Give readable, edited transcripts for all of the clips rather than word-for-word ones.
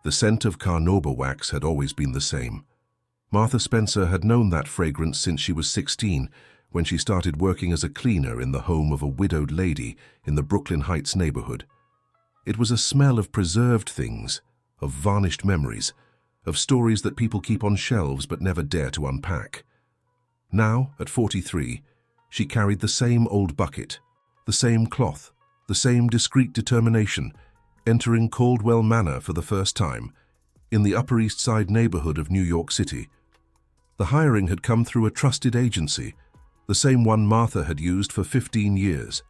The scent of carnauba wax had always been the same. Martha Spencer had known that fragrance since she was 16, when she started working as a cleaner in the home of a widowed lady in the Brooklyn Heights neighborhood. It was a smell of preserved things, of varnished memories, of stories that people keep on shelves but never dare to unpack. Now, at 43, she carried the same old bucket, the same cloth, the same discreet determination, entering Caldwell Manor for the first time, in the Upper East Side neighborhood of New York City. The hiring had come through a trusted agency, the same one Martha had used for 15 years.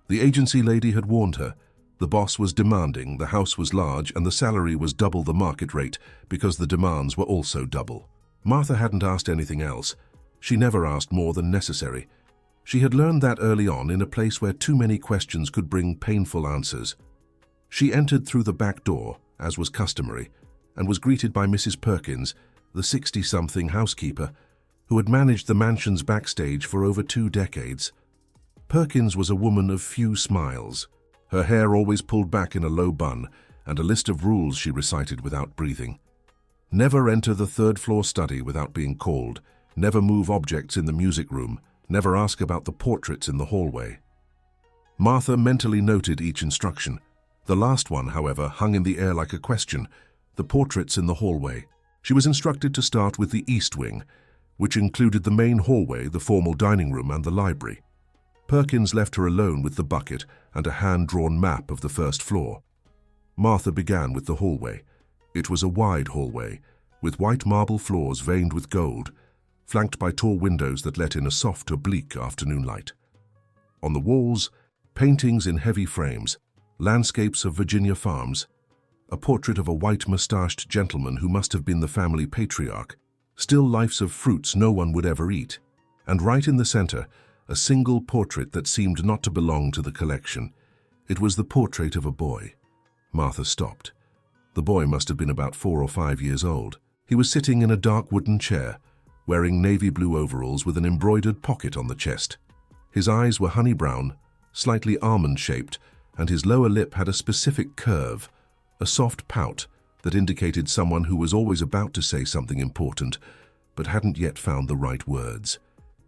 The agency lady had warned her. The boss was demanding, the house was large, and the salary was double the market rate because the demands were also double. Martha hadn't asked anything else. She never asked more than necessary. She had learned that early on in a place where too many questions could bring painful answers. She entered through the back door, as was customary, and was greeted by Mrs. Perkins, the 60-something housekeeper, who had managed the mansion's backstage for over 2 decades. Perkins was a woman of few smiles. Her hair always pulled back in a low bun, and a list of rules she recited without breathing. Never enter the third-floor study without being called. Never move objects in the music room. Never ask about the portraits in the hallway. Martha mentally noted each instruction. The last one, however, hung in the air like a question: the portraits in the hallway. She was instructed to start with the east wing, which included the main hallway, the formal dining room, and the library. Perkins left her alone with the bucket and a hand-drawn map of the first floor. Martha began with the hallway. It was a wide hallway, with white marble floors veined with gold, flanked by tall windows that let in a soft, oblique afternoon light. On the walls, paintings in heavy frames, landscapes of Virginia farms, a portrait of a white-mustached gentleman who must have been the family patriarch, still lifes of fruits no one would ever eat, and right in the center, a single portrait that seemed not to belong to the collection. It was the portrait of a boy. Martha stopped. The boy must have been about 4 or 5 years old. He was sitting in a dark wooden chair, wearing navy blue overalls with an embroidered pocket on the chest. His eyes were honey brown, slightly almond-shaped, and his lower lip had a specific curve, a soft pout that indicated someone who was always about to say something important, but hadn't yet found the right words.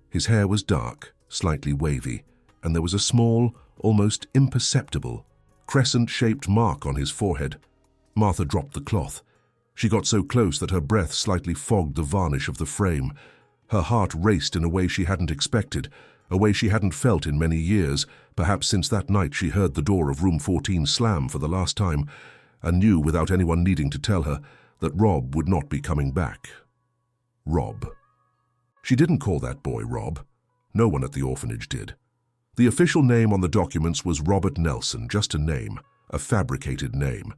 His hair was dark, slightly wavy, and there was a small, almost imperceptible, crescent-shaped mark on his forehead. Martha dropped the cloth. She got so close that her breath slightly fogged the varnish of the frame. Her heart raced in a way she hadn't expected, a way she hadn't felt in many years, perhaps since that night she heard the door of room 14 slam for the last time, and knew without anyone needing to tell her that Rob would not be coming back. Rob. She didn't call that boy Rob. No one at the orphanage did. The official name on the documents was Robert Nelson, just a name, a fabricated name.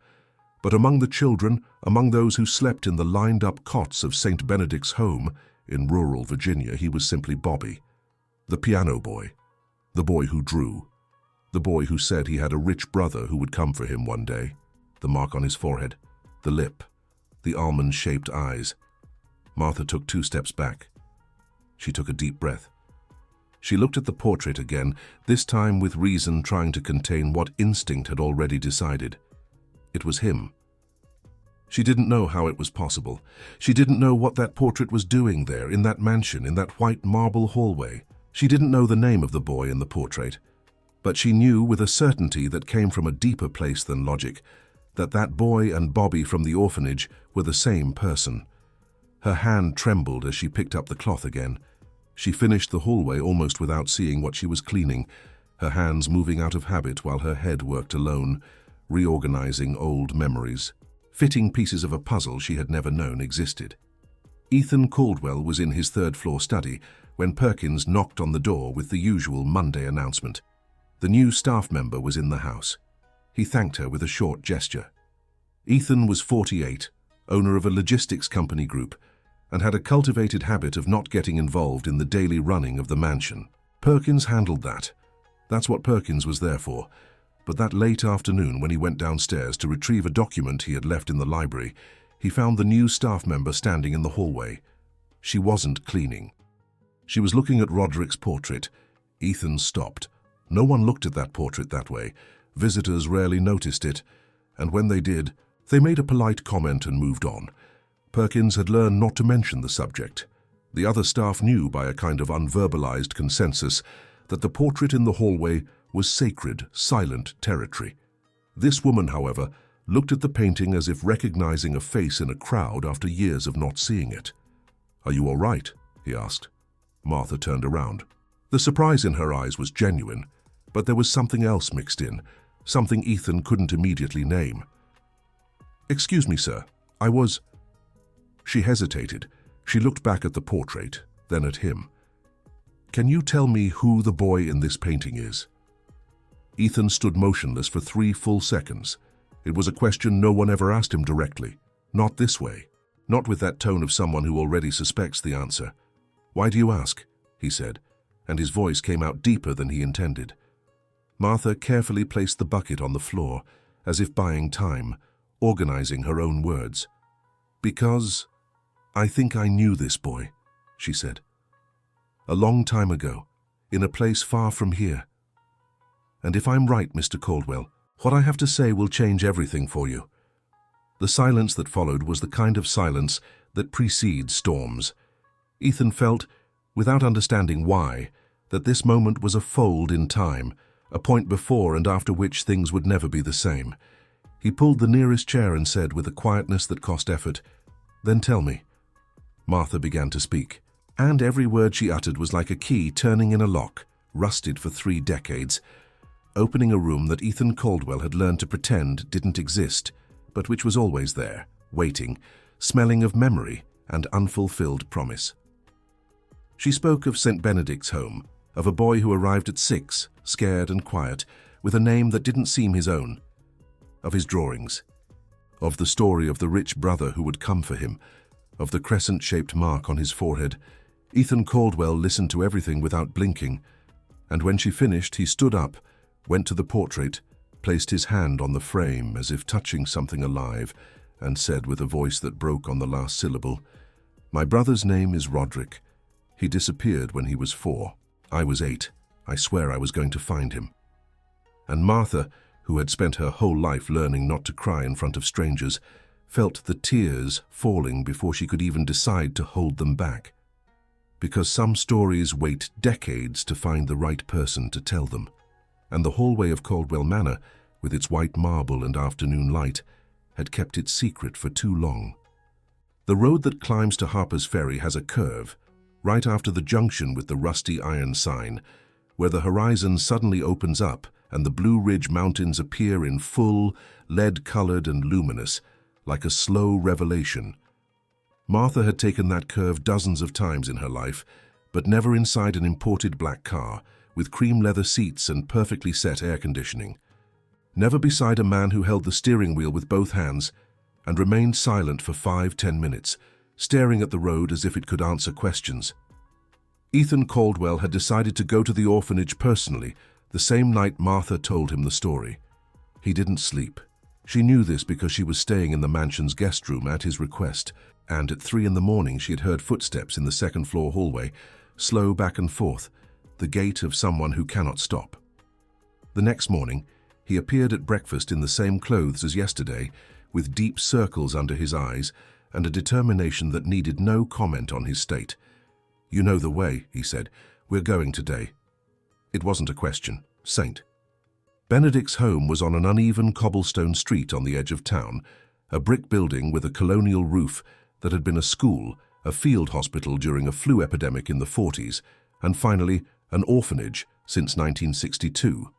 But among the children, among those who slept in the lined-up cots of St. Benedict's home in rural Virginia, he was simply Bobby, the piano boy, the boy who drew, the boy who said he had a rich brother who would come for him one day, the mark on his forehead, the lip, the almond-shaped eyes. Martha took 2 steps back. She took a deep breath. She looked at the portrait again, this time with reason trying to contain what instinct had already decided. It was him. She didn't know how it was possible. She didn't know what that portrait was doing there, in that mansion, in that white marble hallway. She didn't know the name of the boy in the portrait. But she knew with a certainty that came from a deeper place than logic, that that boy and Bobby from the orphanage were the same person. Her hand trembled as she picked up the cloth again. She finished the hallway almost without seeing what she was cleaning, her hands moving out of habit while her head worked alone, reorganizing old memories, fitting pieces of a puzzle she had never known existed. Ethan Caldwell was in his third-floor study when Perkins knocked on the door with the usual Monday announcement. The new staff member was in the house. He thanked her with a short gesture. Ethan was 48, owner of a logistics company group, and had a cultivated habit of not getting involved in the daily running of the mansion. Perkins handled that. That's what Perkins was there for. But that late afternoon, when he went downstairs to retrieve a document he had left in the library, he found the new staff member standing in the hallway. She wasn't cleaning. She was looking at Roderick's portrait. Ethan stopped. No one looked at that portrait that way. Visitors rarely noticed it, and when they did, They made a polite comment and moved on. Perkins had learned not to mention the subject. The other staff knew by a kind of unverbalized consensus that the portrait in the hallway was sacred, silent territory. This woman, however, looked at the painting as if recognizing a face in a crowd after years of not seeing it. "Are you all right?" he asked. Martha turned around. The surprise in her eyes was genuine, but there was something else mixed in, something Ethan couldn't immediately name. "Excuse me, sir, I was—" She hesitated. She looked back at the portrait, then at him. "Can you tell me who the boy in this painting is?" Ethan stood motionless for 3 full seconds. It was a question no one ever asked him directly. Not this way. Not with that tone of someone who already suspects the answer. "Why do you ask?" he said, and his voice came out deeper than he intended. Martha carefully placed the bucket on the floor, as if buying time, organizing her own words. "Because I think I knew this boy," she said. "A long time ago, in a place far from here. And if I'm right, Mr. Caldwell, what I have to say will change everything for you." The silence that followed was the kind of silence that precedes storms. Ethan felt, without understanding why, that this moment was a fold in time, a point before and after which things would never be the same. He pulled the nearest chair and said with a quietness that cost effort, "Then tell me." Martha began to speak, and every word she uttered was like a key turning in a lock, rusted for 3 decades, opening a room that Ethan Caldwell had learned to pretend didn't exist, but which was always there, waiting, smelling of memory and unfulfilled promise. She spoke of St. Benedict's home, of a boy who arrived at 6, scared and quiet, with a name that didn't seem his own, of his drawings, of the story of the rich brother who would come for him, of the crescent-shaped mark on his forehead. Ethan Caldwell listened to everything without blinking, and when she finished, he stood up, went to the portrait, placed his hand on the frame as if touching something alive, and said with a voice that broke on the last syllable, "My brother's name is Roderick. He disappeared when he was 4. I was 8. I swear I was going to find him." And Martha, who had spent her whole life learning not to cry in front of strangers, felt the tears falling before she could even decide to hold them back. Because some stories wait decades to find the right person to tell them, and the hallway of Caldwell Manor, with its white marble and afternoon light, had kept it secret for too long. The road that climbs to Harper's Ferry has a curve, right after the junction with the rusty iron sign, where the horizon suddenly opens up and the Blue Ridge Mountains appear in full, lead-colored and luminous, like a slow revelation. Martha had taken that curve dozens of times in her life, but never inside an imported black car, with cream leather seats and perfectly set air conditioning. Never beside a man who held the steering wheel with both hands and remained silent for 5-10 minutes, staring at the road as if it could answer questions. Ethan Caldwell had decided to go to the orphanage personally, the same night Martha told him the story. He didn't sleep. She knew this because she was staying in the mansion's guest room at his request, and at 3 in the morning she had heard footsteps in the second-floor hallway, slow back and forth, the gait of someone who cannot stop. The next morning, he appeared at breakfast in the same clothes as yesterday, with deep circles under his eyes and a determination that needed no comment on his state. "You know the way," he said. "We're going today." It wasn't a question. Saint. Benedict's home was on an uneven cobblestone street on the edge of town, a brick building with a colonial roof that had been a school, a field hospital during a flu epidemic in the 40s, and finally an orphanage since 1962.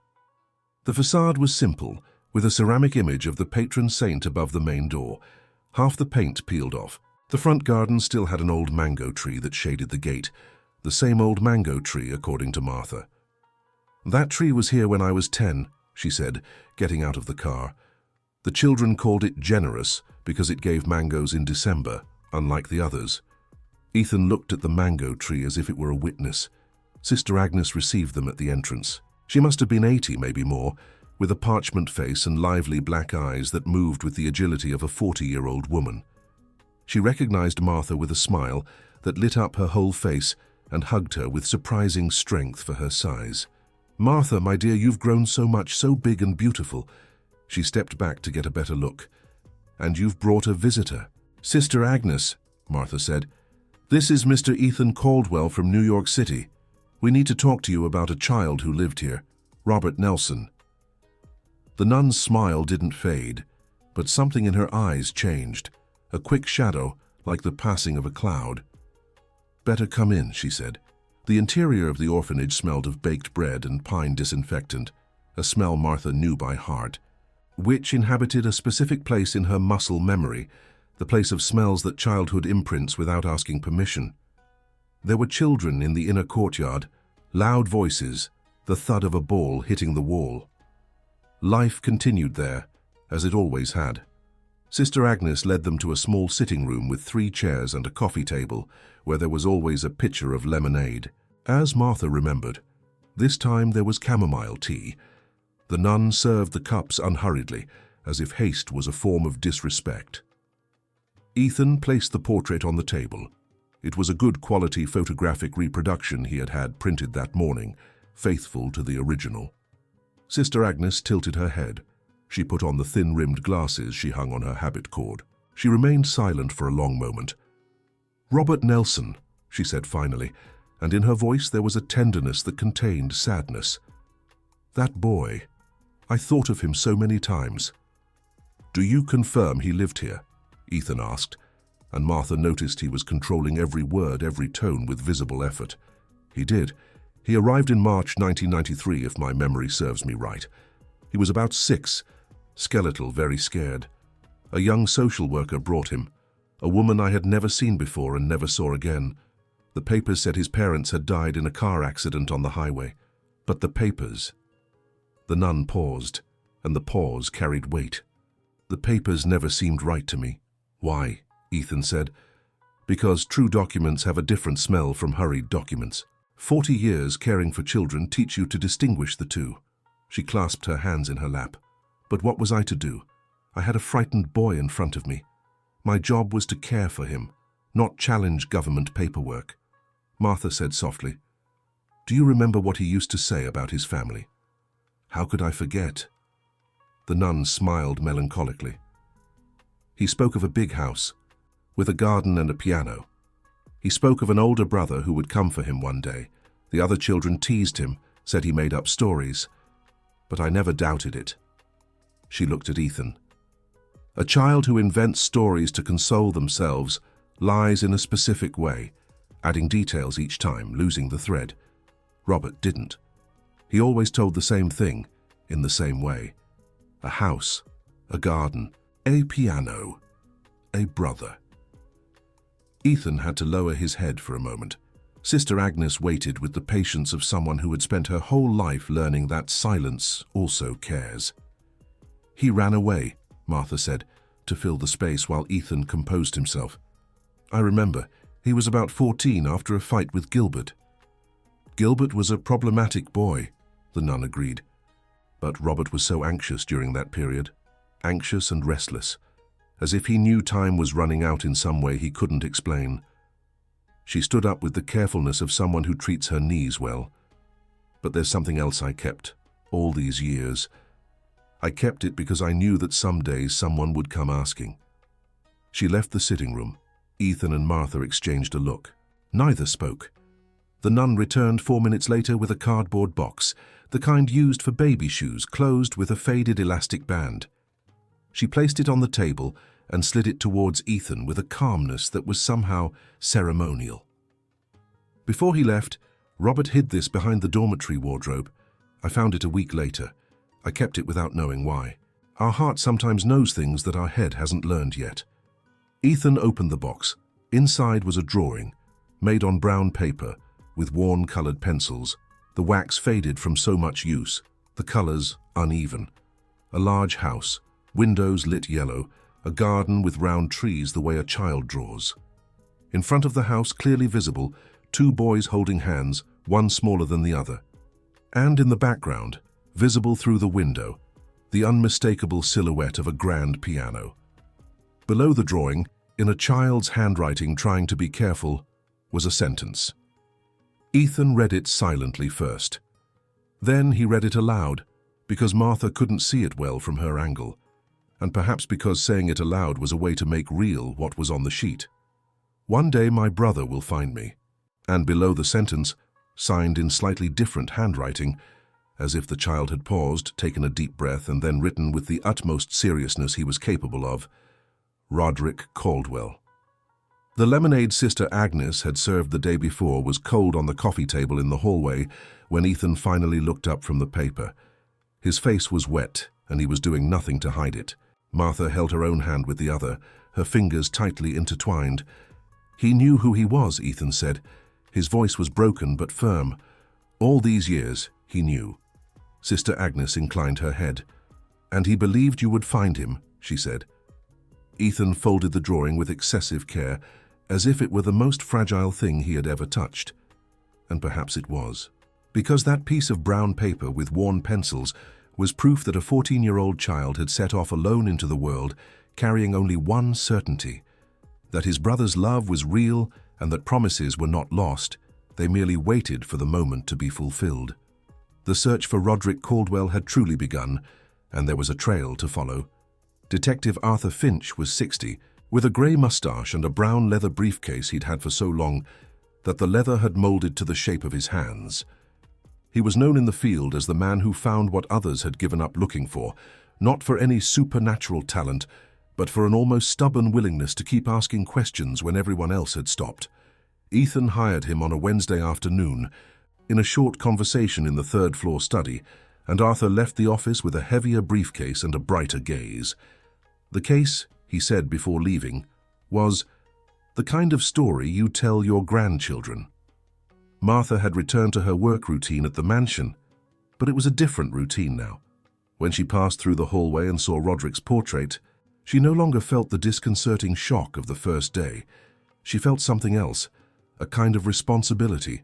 The facade was simple, with a ceramic image of the patron saint above the main door, half the paint peeled off. The front garden still had an old mango tree that shaded the gate, the same old mango tree, according to Martha. "That tree was here when I was 10, she said, getting out of the car. "The children called it generous because it gave mangoes in December, unlike the others." Ethan looked at the mango tree as if it were a witness. Sister Agnes received them at the entrance. She must have been 80, maybe more, with a parchment face and lively black eyes that moved with the agility of a 40-year-old woman. She recognized Martha with a smile that lit up her whole face and hugged her with surprising strength for her size. "Martha, my dear, you've grown so much, so big and beautiful." She stepped back to get a better look. And you've brought a visitor. Sister Agnes, Martha said. This is Mr. Ethan Caldwell from New York City. We need to talk to you about a child who lived here, Robert Nelson. The nun's smile didn't fade, but something in her eyes changed, a quick shadow like the passing of a cloud. Better come in, she said. The interior of the orphanage smelled of baked bread and pine disinfectant, a smell Martha knew by heart, which inhabited a specific place in her muscle memory, the place of smells that childhood imprints without asking permission. There were children in the inner courtyard, loud voices, the thud of a ball hitting the wall. Life continued there, as it always had. Sister Agnes led them to a small sitting room with 3 chairs and a coffee table, where there was always a pitcher of lemonade. As Martha remembered, this time there was chamomile tea. The nun served the cups unhurriedly, as if haste was a form of disrespect. Ethan placed the portrait on the table. It was a good quality photographic reproduction he had had printed that morning, faithful to the original. Sister Agnes tilted her head. She put on the thin-rimmed glasses she hung on her habit cord. She remained silent for a long moment. "Robert Nelson," she said finally, and in her voice there was a tenderness that contained sadness. "That boy, I thought of him so many times." "Do you confirm he lived here?" Ethan asked, and Martha noticed he was controlling every word, every tone with visible effort. "He did. He arrived in March 1993, if my memory serves me right. He was about 6, skeletal, very scared. A young social worker brought him, a woman I had never seen before and never saw again. The papers said his parents had died in a car accident on the highway. But the papers..." The nun paused, and the pause carried weight. "The papers never seemed right to me." "Why?" Ethan said. "Because true documents have a different smell from hurried documents. 40 years caring for children teach you to distinguish the two." She clasped her hands in her lap. "But what was I to do? I had a frightened boy in front of me. My job was to care for him, not challenge government paperwork." Martha said softly, "Do you remember what he used to say about his family?" "How could I forget?" The nun smiled melancholically. "He spoke of a big house, with a garden and a piano. He spoke of an older brother who would come for him one day. The other children teased him, said he made up stories. But I never doubted it." She looked at Ethan. "A child who invents stories to console themselves lies in a specific way, adding details each time, losing the thread. Robert didn't. He always told the same thing, in the same way. A house, a garden, a piano, a brother." Ethan had to lower his head for a moment. Sister Agnes waited with the patience of someone who had spent her whole life learning that silence also cares. "He ran away," Martha said, to fill the space while Ethan composed himself. "I remember, he was about 14 after a fight with Gilbert." "Gilbert was a problematic boy," the nun agreed. "But Robert was so anxious during that period, anxious and restless, as if he knew time was running out in some way he couldn't explain." She stood up with the carefulness of someone who treats her knees well. "But there's something else I kept, all these years. I kept it because I knew that some days someone would come asking." She left the sitting room. Ethan and Martha exchanged a look. Neither spoke. The nun returned 4 minutes later with a cardboard box, the kind used for baby shoes, closed with a faded elastic band. She placed it on the table and slid it towards Ethan with a calmness that was somehow ceremonial. "Before he left, Robert hid this behind the dormitory wardrobe. I found it a week later. I kept it without knowing why. Our heart sometimes knows things that our head hasn't learned yet." Ethan opened the box. Inside was a drawing, made on brown paper, with worn colored pencils. The wax faded from so much use, the colors uneven. A large house, windows lit yellow, a garden with round trees the way a child draws. In front of the house, clearly visible, 2 boys holding hands, one smaller than the other. And in the background, visible through the window, the unmistakable silhouette of a grand piano. Below the drawing, in a child's handwriting trying to be careful, was a sentence. Ethan read it silently first. Then he read it aloud, because Martha couldn't see it well from her angle. and perhaps because saying it aloud was a way to make real what was on the sheet. "One day my brother will find me." And below the sentence, signed in slightly different handwriting, as if the child had paused, taken a deep breath, and then written with the utmost seriousness he was capable of, Roderick Caldwell. The lemonade Sister Agnes had served the day before was cold on the coffee table in the hallway when Ethan finally looked up from the paper. His face was wet, and he was doing nothing to hide it. Martha held her own hand with the other, her fingers tightly intertwined. "He knew who he was," Ethan said. His voice was broken but firm. "All these years, he knew." Sister Agnes inclined her head. "And he believed you would find him," she said. Ethan folded the drawing with excessive care, as if it were the most fragile thing he had ever touched. And perhaps it was. Because that piece of brown paper with worn pencils was proof that a 14-year-old child had set off alone into the world, carrying only one certainty: that his brother's love was real and that promises were not lost. They merely waited for the moment to be fulfilled. The search for Roderick Caldwell had truly begun, and there was a trail to follow. Detective Arthur Finch was 60, with a grey mustache and a brown leather briefcase he'd had for so long that the leather had molded to the shape of his hands. He was known in the field as the man who found what others had given up looking for, not for any supernatural talent, but for an almost stubborn willingness to keep asking questions when everyone else had stopped. Ethan hired him on a Wednesday afternoon, in a short conversation in the third-floor study, and Arthur left the office with a heavier briefcase and a brighter gaze. The case, he said before leaving, was the kind of story you tell your grandchildren. Martha had returned to her work routine at the mansion, but it was a different routine now. When she passed through the hallway and saw Roderick's portrait, she no longer felt the disconcerting shock of the first day. She felt something else, a kind of responsibility,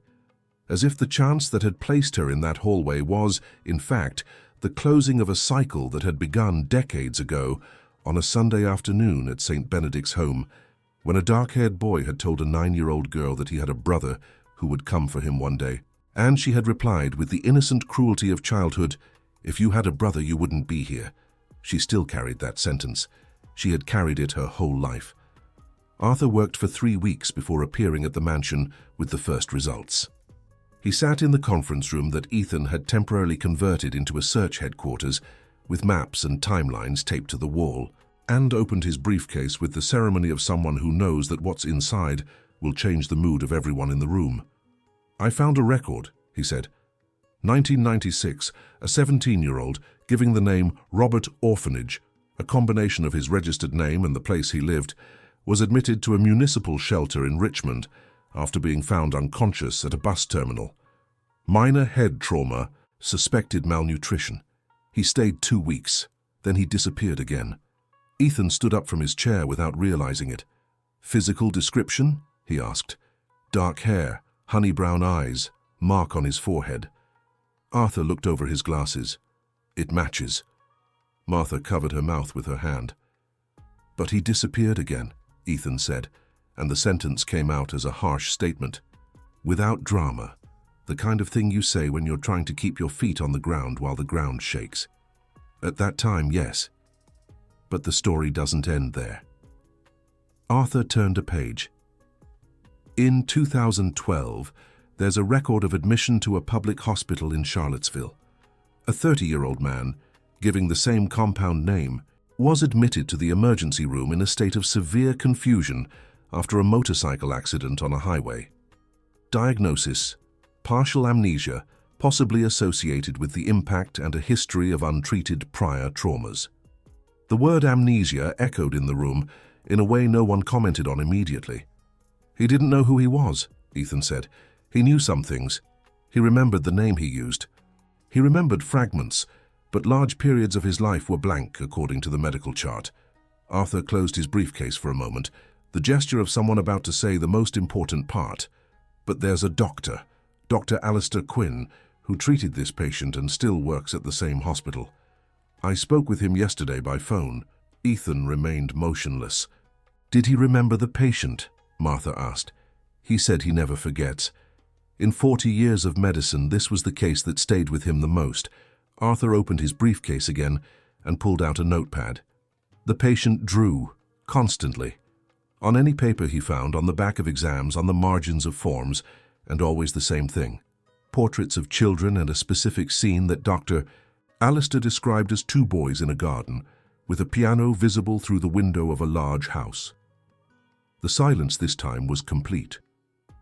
as if the chance that had placed her in that hallway was, in fact, the closing of a cycle that had begun decades ago on a Sunday afternoon at St. Benedict's home, when a dark-haired boy had told a 9-year-old girl that he had a brother who would come for him one day, and she had replied with the innocent cruelty of childhood, "If you had a brother, you wouldn't be here." She still carried that sentence. She had carried it her whole life. Arthur worked for 3 weeks before appearing at the mansion with the first results. He sat in the conference room that Ethan had temporarily converted into a search headquarters, with maps and timelines taped to the wall, and opened his briefcase with the ceremony of someone who knows that what's inside will change the mood of everyone in the room. "I found a record," he said. 1996, a 17-year-old giving the name Robert Orphanage, a combination of his registered name and the place he lived, was admitted to a municipal shelter in Richmond after being found unconscious at a bus terminal. Minor head trauma, suspected malnutrition. He stayed 2 weeks, then he disappeared again. Ethan stood up from his chair without realizing it. "Physical description?" he asked. "Dark hair, honey-brown eyes, mark on his forehead." Arthur looked over his glasses. "It matches." Martha covered her mouth with her hand. "But he disappeared again," Ethan said, and the sentence came out as a harsh statement. Without drama, the kind of thing you say when you're trying to keep your feet on the ground while the ground shakes. At that time, yes. But the story doesn't end there. Arthur turned a page. In 2012, there's a record of admission to a public hospital in Charlottesville. A 30-year-old man, giving the same compound name, was admitted to the emergency room in a state of severe confusion after a motorcycle accident on a highway. Diagnosis: partial amnesia, possibly associated with the impact and a history of untreated prior traumas. The word amnesia echoed in the room in a way no one commented on immediately. "He didn't know who he was," Ethan said. "He knew some things. He remembered the name he used. He remembered fragments, but large periods of his life were blank, according to the medical chart." Arthur closed his briefcase for a moment, the gesture of someone about to say the most important part. "But there's a doctor, Dr. Alistair Quinn, who treated this patient and still works at the same hospital. I spoke with him yesterday by phone." Ethan remained motionless. "Did he remember the patient?" Martha asked. "He said he never forgets. In 40 years of medicine, this was the case that stayed with him the most." Arthur opened his briefcase again and pulled out a notepad. The patient drew, constantly. On any paper he found, on the back of exams, on the margins of forms, and always the same thing. Portraits of children and a specific scene that Dr. Alistair described as two boys in a garden, with a piano visible through the window of a large house. The silence this time was complete.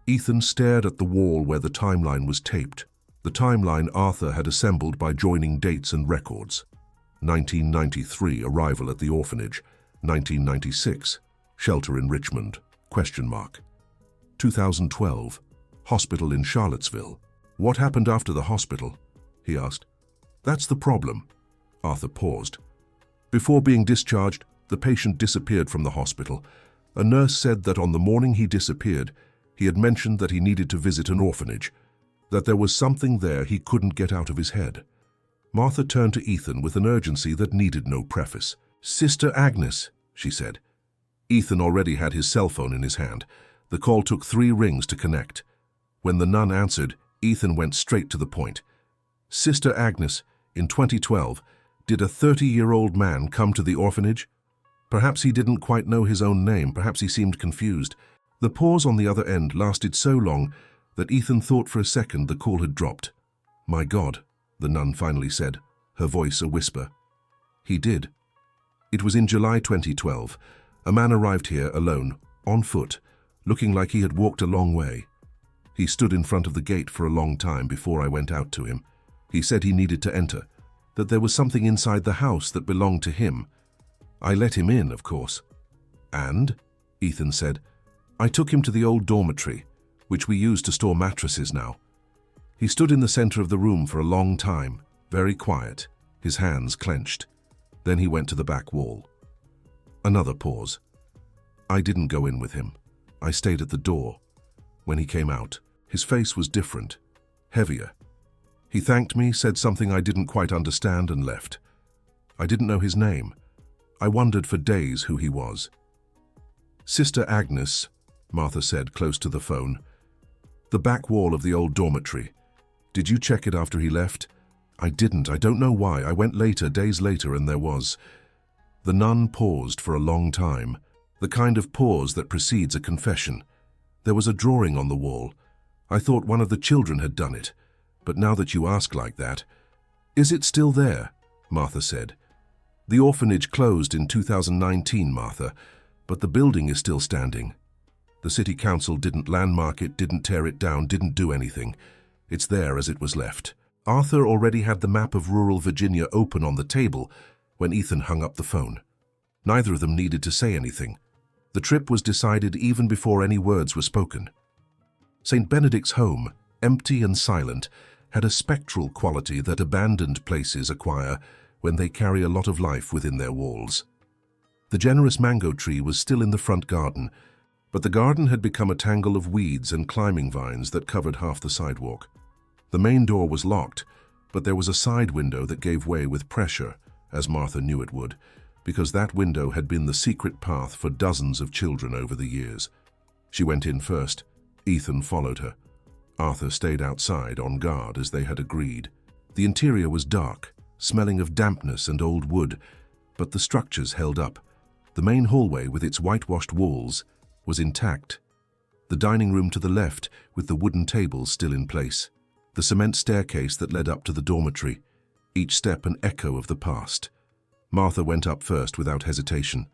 Ethan stared at the wall where the timeline was taped, the timeline Arthur had assembled by joining dates and records. 1993, arrival at the orphanage. 1996, shelter in Richmond, ? 2012, hospital in Charlottesville. What happened after the hospital? He asked. That's the problem. Arthur paused. Before being discharged, the patient disappeared from the hospital. A nurse said that on the morning he disappeared, he had mentioned that he needed to visit an orphanage, that there was something there he couldn't get out of his head. Martha turned to Ethan with an urgency that needed no preface. Sister Agnes, she said. Ethan already had his cell phone in his hand. The call took 3 rings to connect. When the nun answered, Ethan went straight to the point. Sister Agnes, in 2012, did a 30-year-old man come to the orphanage? Perhaps he didn't quite know his own name, perhaps he seemed confused. The pause on the other end lasted so long that Ethan thought for a second the call had dropped. My God, the nun finally said, her voice a whisper. He did. It was in July 2012. A man arrived here alone, on foot, looking like he had walked a long way. He stood in front of the gate for a long time before I went out to him. He said he needed to enter, that there was something inside the house that belonged to him. I let him in, of course. And, Ethan said, I took him to the old dormitory, which we use to store mattresses now. He stood in the center of the room for a long time, very quiet, his hands clenched. Then he went to the back wall. Another pause. I didn't go in with him. I stayed at the door. When he came out, his face was different, heavier. He thanked me, said something I didn't quite understand, and left. I didn't know his name. I wondered for days who he was. Sister Agnes, Martha said close to the phone. The back wall of the old dormitory. Did you check it after he left? I didn't. I don't know why. I went later, days later, and there was... The nun paused for a long time, the kind of pause that precedes a confession. There was a drawing on the wall. I thought one of the children had done it, but now that you ask like that... Is it still there? Martha said. The orphanage closed in 2019, Martha, but the building is still standing. The city council didn't landmark it, didn't tear it down, didn't do anything. It's there as it was left. Arthur already had the map of rural Virginia open on the table when Ethan hung up the phone. Neither of them needed to say anything. The trip was decided even before any words were spoken. St. Benedict's home, empty and silent, had a spectral quality that abandoned places acquire when they carry a lot of life within their walls. The generous mango tree was still in the front garden, but the garden had become a tangle of weeds and climbing vines that covered half the sidewalk. The main door was locked, but there was a side window that gave way with pressure, as Martha knew it would, because that window had been the secret path for dozens of children over the years. She went in first. Ethan followed her. Arthur stayed outside on guard as they had agreed. The interior was dark, smelling of dampness and old wood, but the structures held up. The main hallway with its whitewashed walls was intact. The dining room to the left with the wooden tables still in place. The cement staircase that led up to the dormitory, each step an echo of the past. Martha went up first without hesitation.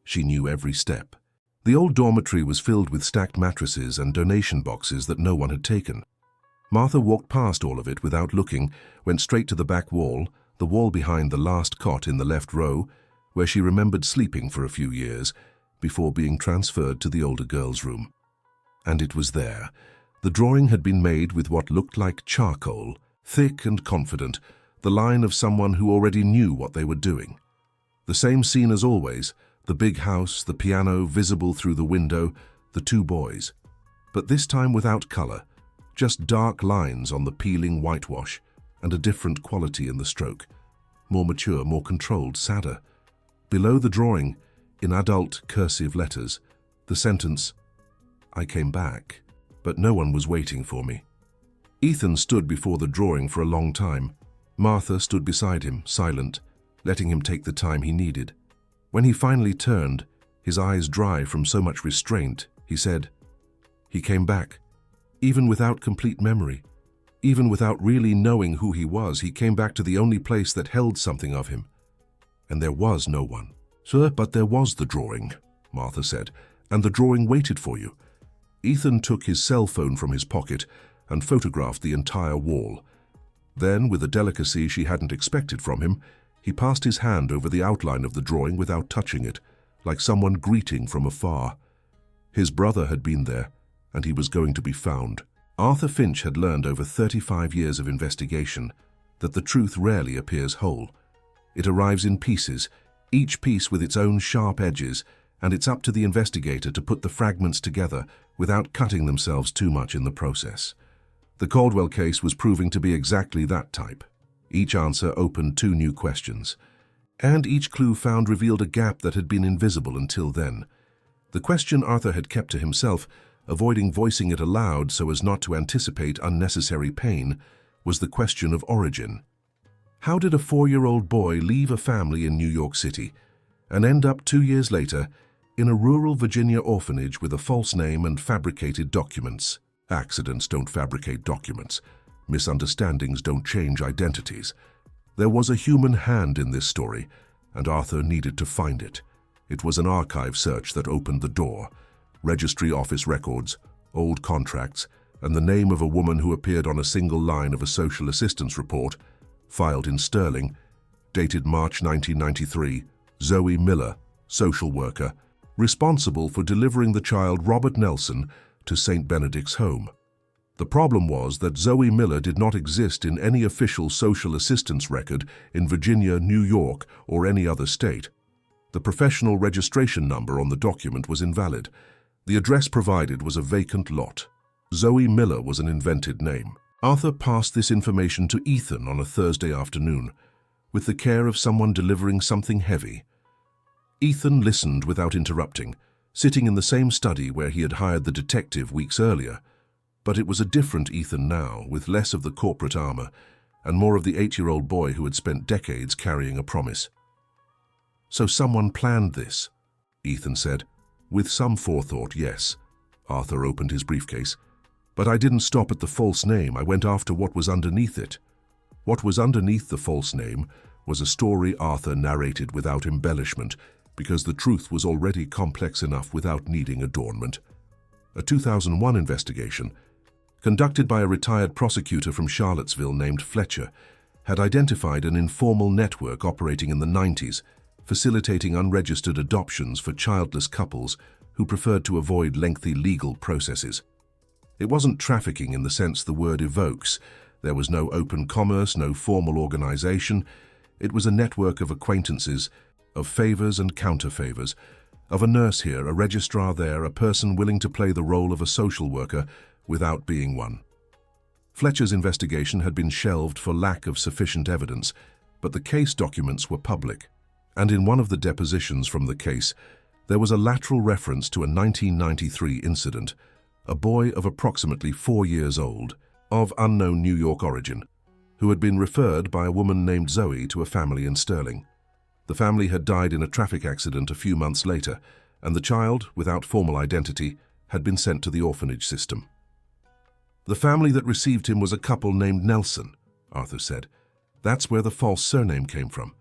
She knew every step. The old dormitory was filled with stacked mattresses and donation boxes that no one had taken. Martha walked past all of it without looking, went straight to the back wall, the wall behind the last cot in the left row, where she remembered sleeping for a few years before being transferred to the older girl's room. And it was there. The drawing had been made with what looked like charcoal, thick and confident, the line of someone who already knew what they were doing. The same scene as always, the big house, the piano visible through the window, the two boys. But this time without color, just dark lines on the peeling whitewash and a different quality in the stroke. More mature, more controlled, sadder. Below the drawing, in adult cursive letters, the sentence, I came back, but no one was waiting for me. Ethan stood before the drawing for a long time. Martha stood beside him, silent, letting him take the time he needed. When he finally turned, his eyes dry from so much restraint, he said, "He came back. Even without complete memory, even without really knowing who he was, he came back to the only place that held something of him. And there was no one." "Sir, but there was the drawing," Martha said, "and the drawing waited for you." Ethan took his cell phone from his pocket and photographed the entire wall. Then, with a delicacy she hadn't expected from him, he passed his hand over the outline of the drawing without touching it, like someone greeting from afar. His brother had been there, and he was going to be found. Arthur Finch had learned over 35 years of investigation that the truth rarely appears whole. It arrives in pieces, each piece with its own sharp edges, and it's up to the investigator to put the fragments together without cutting themselves too much in the process. The Caldwell case was proving to be exactly that type. Each answer opened 2 new questions, and each clue found revealed a gap that had been invisible until then. The question Arthur had kept to himself, avoiding voicing it aloud so as not to anticipate unnecessary pain, was the question of origin. How did a 4-year-old boy leave a family in New York City and end up 2 years later in a rural Virginia orphanage with a false name and fabricated documents? Accidents don't fabricate documents. Misunderstandings don't change identities. There was a human hand in this story, and Arthur needed to find it. It was an archive search that opened the door. Registry office records, old contracts, and the name of a woman who appeared on a single line of a social assistance report, filed in sterling, dated March 1993, Zoe Miller, social worker, responsible for delivering the child Robert Nelson to St. Benedict's home. The problem was that Zoe Miller did not exist in any official social assistance record in Virginia, New York, or any other state. The professional registration number on the document was invalid. The address provided was a vacant lot. Zoe Miller was an invented name. Arthur passed this information to Ethan on a Thursday afternoon, with the care of someone delivering something heavy. Ethan listened without interrupting, sitting in the same study where he had hired the detective weeks earlier. But it was a different Ethan now, with less of the corporate armor and more of the 8-year-old boy who had spent decades carrying a promise. "So someone planned this," Ethan said. "With some forethought, yes." Arthur opened his briefcase. "But I didn't stop at the false name. I went after what was underneath it." What was underneath the false name was a story Arthur narrated without embellishment, because the truth was already complex enough without needing adornment. A 2001 investigation, conducted by a retired prosecutor from Charlottesville named Fletcher, had identified an informal network operating in the 90s, facilitating unregistered adoptions for childless couples who preferred to avoid lengthy legal processes. It wasn't trafficking in the sense the word evokes. There was no open commerce, no formal organization. It was a network of acquaintances, of favors and counter-favors, of a nurse here, a registrar there, a person willing to play the role of a social worker without being one. Fletcher's investigation had been shelved for lack of sufficient evidence, but the case documents were public, and in one of the depositions from the case, there was a lateral reference to a 1993 incident, a boy of approximately 4 years old, of unknown New York origin, who had been referred by a woman named Zoe to a family in Sterling. The family had died in a traffic accident a few months later, and the child, without formal identity, had been sent to the orphanage system. "The family that received him was a couple named Nelson," Arthur said. "That's where the false surname came from."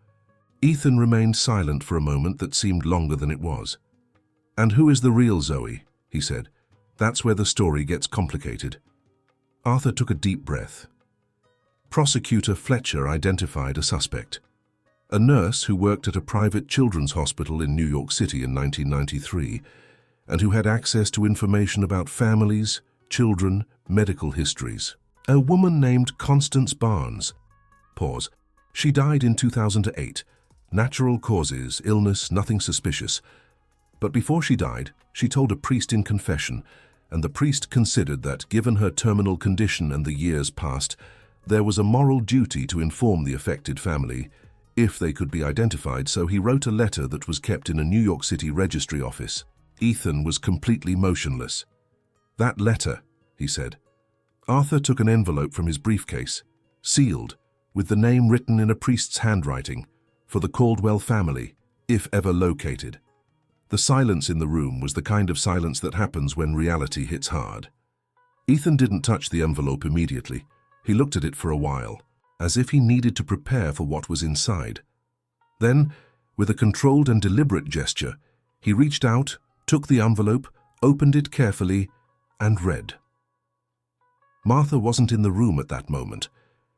Ethan remained silent for a moment that seemed longer than it was. "And who is the real Zoe?" he said. "That's where the story gets complicated." Arthur took a deep breath. Prosecutor Fletcher identified a suspect. A nurse who worked at a private children's hospital in New York City in 1993, and who had access to information about families, children, medical histories. A woman named Constance Barnes. Pause. She died in 2008. Natural causes, illness, nothing suspicious. But before she died, she told a priest in confession, and the priest considered that, given her terminal condition and the years past, there was a moral duty to inform the affected family, if they could be identified, so he wrote a letter that was kept in a New York City registry office. Ethan was completely motionless. "That letter," he said. Arthur took an envelope from his briefcase, sealed, with the name written in a priest's handwriting, for the Caldwell family, if ever located. The silence in the room was the kind of silence that happens when reality hits hard. Ethan didn't touch the envelope immediately. He looked at it for a while, as if he needed to prepare for what was inside. Then, with a controlled and deliberate gesture, he reached out, took the envelope, opened it carefully, and read. Martha wasn't in the room at that moment.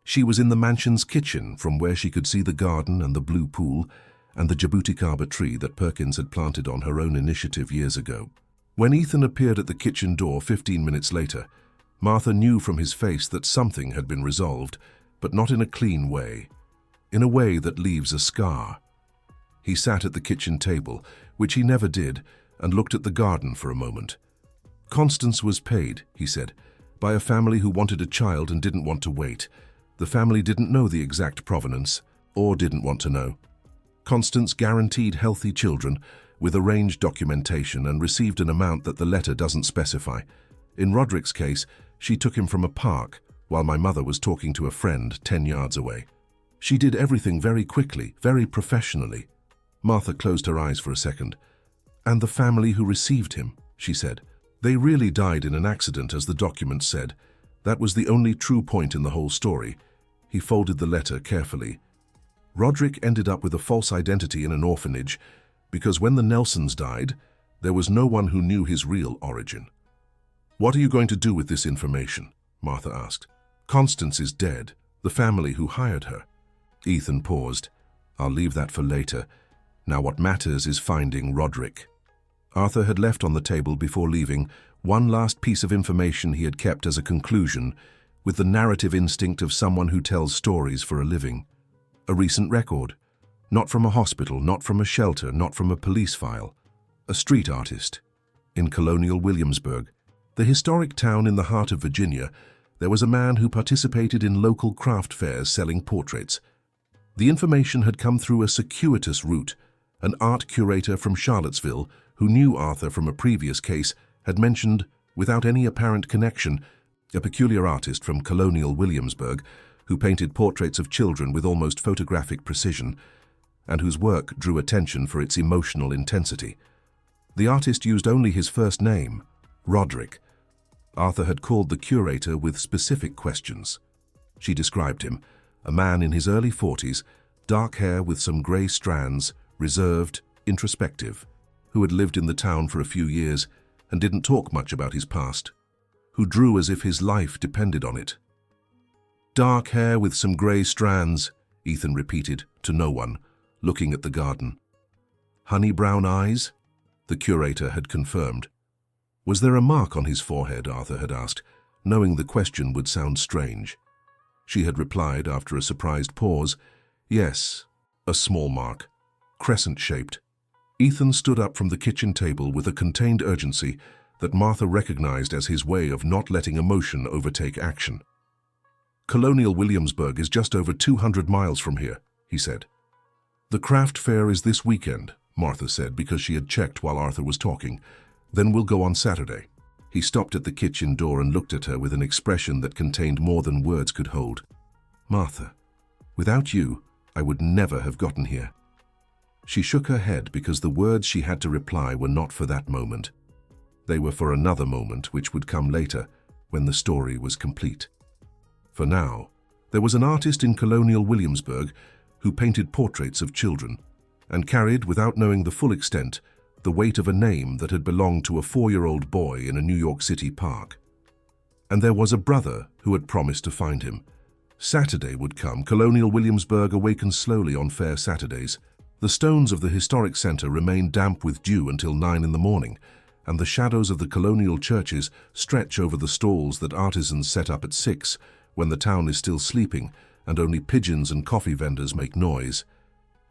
She was in the mansion's kitchen, from where she could see the garden and the blue pool and the jabuticaba tree that Perkins had planted on her own initiative years ago. When Ethan appeared at the kitchen door 15 minutes later, Martha knew from his face that something had been resolved, but not in a clean way, in a way that leaves a scar. He sat at the kitchen table, which he never did, and looked at the garden for a moment. Constance was paid, he said, by a family who wanted a child and didn't want to wait. The family didn't know the exact provenance, or didn't want to know. Constance guaranteed healthy children with arranged documentation and received an amount that the letter doesn't specify. In Roderick's case, she took him from a park, while my mother was talking to a friend 10 yards away. She did everything very quickly, very professionally. Martha closed her eyes for a second. And the family who received him, she said. They really died in an accident, as the documents said. That was the only true point in the whole story. He folded the letter carefully. Roderick ended up with a false identity in an orphanage because when the Nelsons died, there was no one who knew his real origin. What are you going to do with this information? Martha asked. Constance is dead, the family who hired her. Ethan paused. I'll leave that for later. Now what matters is finding Roderick. Arthur had left on the table before leaving one last piece of information he had kept as a conclusion, with the narrative instinct of someone who tells stories for a living. A recent record. Not from a hospital, not from a shelter, not from a police file. A street artist. In colonial Williamsburg, the historic town in the heart of Virginia, there was a man who participated in local craft fairs selling portraits. The information had come through a circuitous route. An art curator from Charlottesville, who knew Arthur from a previous case, had mentioned, without any apparent connection, a peculiar artist from colonial Williamsburg who painted portraits of children with almost photographic precision, and whose work drew attention for its emotional intensity. The artist used only his first name, Roderick. Arthur had called the curator with specific questions. She described him, a man in his early 40s, dark hair with some grey strands, reserved, introspective, who had lived in the town for a few years and didn't talk much about his past, who drew as if his life depended on it. Dark hair with some grey strands, Ethan repeated, to no one, looking at the garden. Honey brown eyes? The curator had confirmed. Was there a mark on his forehead, Arthur had asked, knowing the question would sound strange. She had replied, after a surprised pause, yes, a small mark, crescent-shaped. Ethan stood up from the kitchen table with a contained urgency that Martha recognized as his way of not letting emotion overtake action. Colonial Williamsburg is just over 200 miles from here, he said. The craft fair is this weekend, Martha said, because she had checked while Arthur was talking. Then we'll go on Saturday. He stopped at the kitchen door and looked at her with an expression that contained more than words could hold. Martha, without you, I would never have gotten here. She shook her head because the words she had to reply were not for that moment. They were for another moment which would come later, when the story was complete. For now, there was an artist in colonial Williamsburg who painted portraits of children and carried, without knowing the full extent, the weight of a name that had belonged to a 4-year-old boy in a New York City park. And there was a brother who had promised to find him. Saturday would come. Colonial Williamsburg awakened slowly on fair Saturdays. The stones of the historic center remain damp with dew until 9 in the morning, and the shadows of the colonial churches stretch over the stalls that artisans set up at 6, when the town is still sleeping and only pigeons and coffee vendors make noise.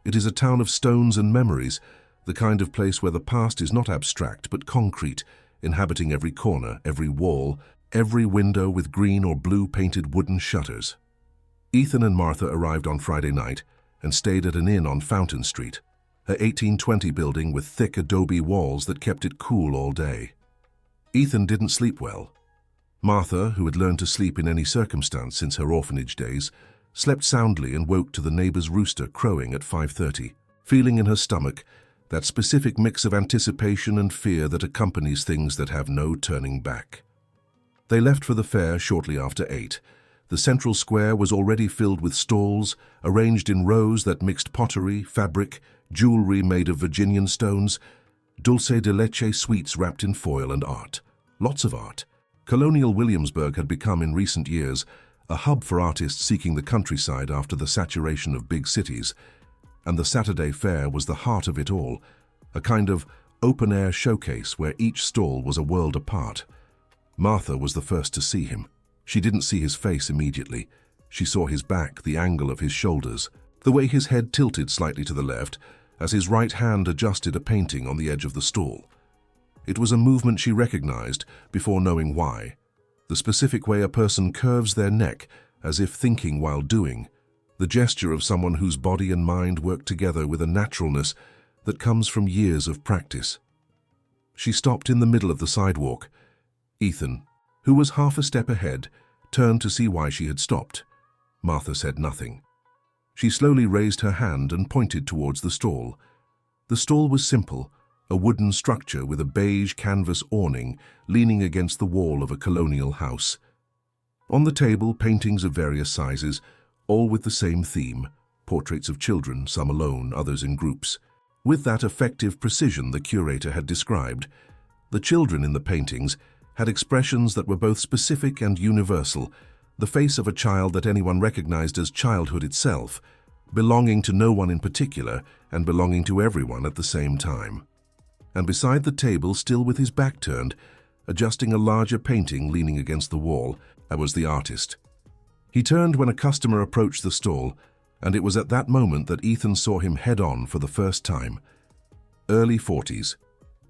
It is a town of stones and memories, the kind of place where the past is not abstract but concrete, inhabiting every corner, every wall, every window with green or blue painted wooden shutters. Ethan and Martha arrived on Friday night and stayed at an inn on Fountain Street, a 1820 building with thick adobe walls that kept it cool all day. Ethan didn't sleep well. Martha, who had learned to sleep in any circumstance since her orphanage days, slept soundly and woke to the neighbor's rooster crowing at 5:30. feeling in her stomach that specific mix of anticipation and fear that accompanies things that have no turning back. They left for the fair shortly after 8. The central square was already filled with stalls, arranged in rows that mixed pottery, fabric, jewelry made of Virginian stones, dulce de leche sweets wrapped in foil, and art. Lots of art. Colonial Williamsburg had become, in recent years, a hub for artists seeking the countryside after the saturation of big cities, and the Saturday Fair was the heart of it all, a kind of open-air showcase where each stall was a world apart. Martha was the first to see him. She didn't see his face immediately. She saw his back, the angle of his shoulders, the way his head tilted slightly to the left as his right hand adjusted a painting on the edge of the stall. It was a movement she recognized before knowing why. The specific way a person curves their neck as if thinking while doing. The gesture of someone whose body and mind work together with a naturalness that comes from years of practice. She stopped in the middle of the sidewalk. Ethan, who was half a step ahead, turned to see why she had stopped. Martha said nothing. She slowly raised her hand and pointed towards the stall. The stall was simple, a wooden structure with a beige canvas awning leaning against the wall of a colonial house. On the table, paintings of various sizes, all with the same theme, portraits of children, some alone, others in groups. With that effective precision the curator had described, the children in the paintings had expressions that were both specific and universal, the face of a child that anyone recognized as childhood itself, belonging to no one in particular and belonging to everyone at the same time. And beside the table, still with his back turned, adjusting a larger painting leaning against the wall, was the artist. He turned when a customer approached the stall, and it was at that moment that Ethan saw him head-on for the first time. Early 40s,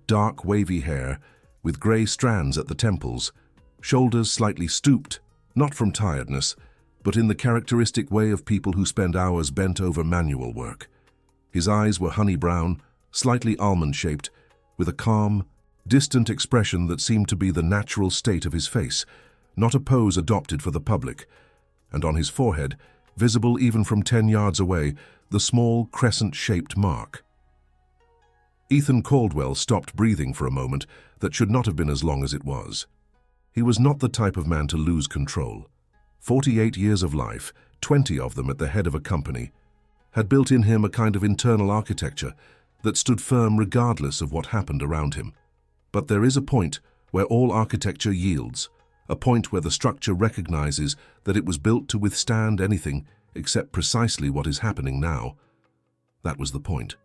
dark wavy hair, with grey strands at the temples, shoulders slightly stooped, not from tiredness, but in the characteristic way of people who spend hours bent over manual work. His eyes were honey brown, slightly almond-shaped, with a calm, distant expression that seemed to be the natural state of his face, not a pose adopted for the public, and on his forehead, visible even from 10 yards away, the small crescent-shaped mark. Ethan Caldwell stopped breathing for a moment that should not have been as long as it was. He was not the type of man to lose control. 48 years of life, 20 of them at the head of a company, had built in him a kind of internal architecture that stood firm regardless of what happened around him. But there is a point where all architecture yields, a point where the structure recognizes that it was built to withstand anything except precisely what is happening now. That was the point.